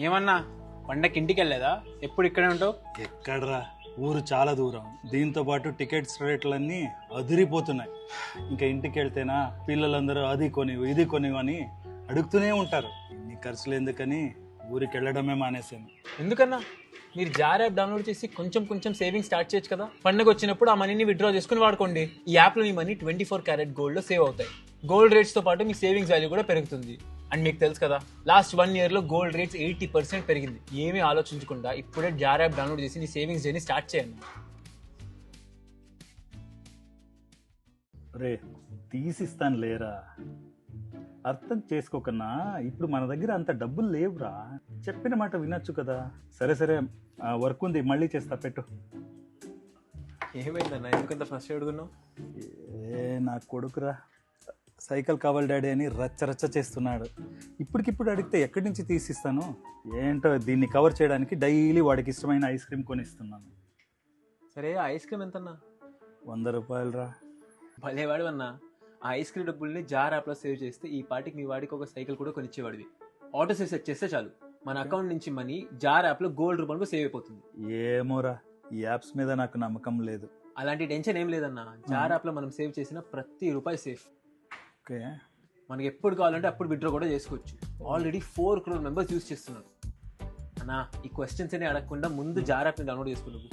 ఏమన్నా పండక్కి ఇంటికి వెళ్ళలేదా? ఎప్పుడు ఇక్కడే ఉంటావు? ఎక్కడ్రా, ఊరు చాలా దూరం. దీంతో పాటు టికెట్స్ రేట్లన్నీ అదిరిపోతున్నాయి. ఇంకా ఇంటికి వెళ్తేనా పిల్లలందరూ అది కొనివు ఇది కొనివు అని అడుగుతూనే ఉంటారు. ఇన్ని ఖర్చులు ఎందుకని ఊరికి వెళ్ళడమే మానేశాను. ఎందుకన్నా? మీరు జార్ యాప్ డౌన్లోడ్ చేసి కొంచెం కొంచెం సేవింగ్ స్టార్ట్ చేయొచ్చు కదా. పండుగ వచ్చినప్పుడు ఆ మనీని విత్డ్రా చేసుకుని వాడుకోండి. ఈ యాప్లో మీ మనీ 24 క్యారెట్ గోల్డ్లో సేవ్ అవుతాయి. గోల్డ్ రేట్స్తో పాటు మీ సేవింగ్స్ వాల్యూ కూడా పెరుగుతుంది. అండ్ మీకు తెలుసు కదా, లాస్ట్ 1 yearలో గోల్డ్ రేట్స్ 80% పెరిగింది. ఏమీ ఆలోచించకుండా ఇప్పుడే జార్ యాప్ డౌన్లోడ్ చేసి నీ సేవింగ్స్ జర్నీ స్టార్ట్ చేయండి. రే, తీసిస్తాను లేరా, అర్థం చేసుకోకన్నా. ఇప్పుడు మన దగ్గర అంత డబ్బులు లేవురా. చెప్పిన మాట వినొచ్చు కదా. సరే సరే, వర్క్ ఉంది, మళ్ళీ చేస్తా, పెట్టు. ఏమైందన్నా, ఎందుకంత ఫస్ట్ అడుగున్నావు? నా కొడుకురా, సైకిల్ కావాలి డాడీ అని రచ్చ రచ్చ చేస్తున్నాడు. ఇప్పటికిప్పుడు అడిగితే ఎక్కడి నుంచి తీసిస్తాను? ఏంటో, దీన్ని కవర్ చేయడానికి డైలీ వాడికి ఇష్టమైన ఐస్ క్రీమ్ కొనిస్తున్నాను. సరే, ఐస్ క్రీమ్ ఎంతన్నా? 100 రూపాయలురా. భలేవాడు అన్నా. ఆ ఐస్ క్రీమ్ డబ్బుల్ని జార్ యాప్లో సేవ్ చేస్తే ఈ పాటికి మీ వాడికి ఒక సైకిల్ కూడా కొనిచ్చేవాడివి. ఆటో సేవ్ సెట్ చేస్తే చాలు, మన అకౌంట్ నుంచి మనీ జార్ యాప్లో గోల్డ్ రూపంలో సేవ్ అయిపోతుంది. ఏమోరా, ఈ యాప్స్ మీద నాకు నమ్మకం లేదు. అలాంటి టెన్షన్ ఏం లేదన్నా. జార్ యాప్లో మనం సేవ్ చేసిన ప్రతి రూపాయి సేఫ్. ఓకే, మనకి ఎప్పుడు కావాలంటే అప్పుడు విత్డ్రా కూడా చేసుకోవచ్చు. ఆల్రెడీ 4 crore మెంబర్స్ యూస్ చేస్తున్నారు. అన్నా, ఈ క్వశ్చన్స్ అనే అడగకుండా ముందు జార్ యాప్ని డౌన్లోడ్ చేసుకున్నావు.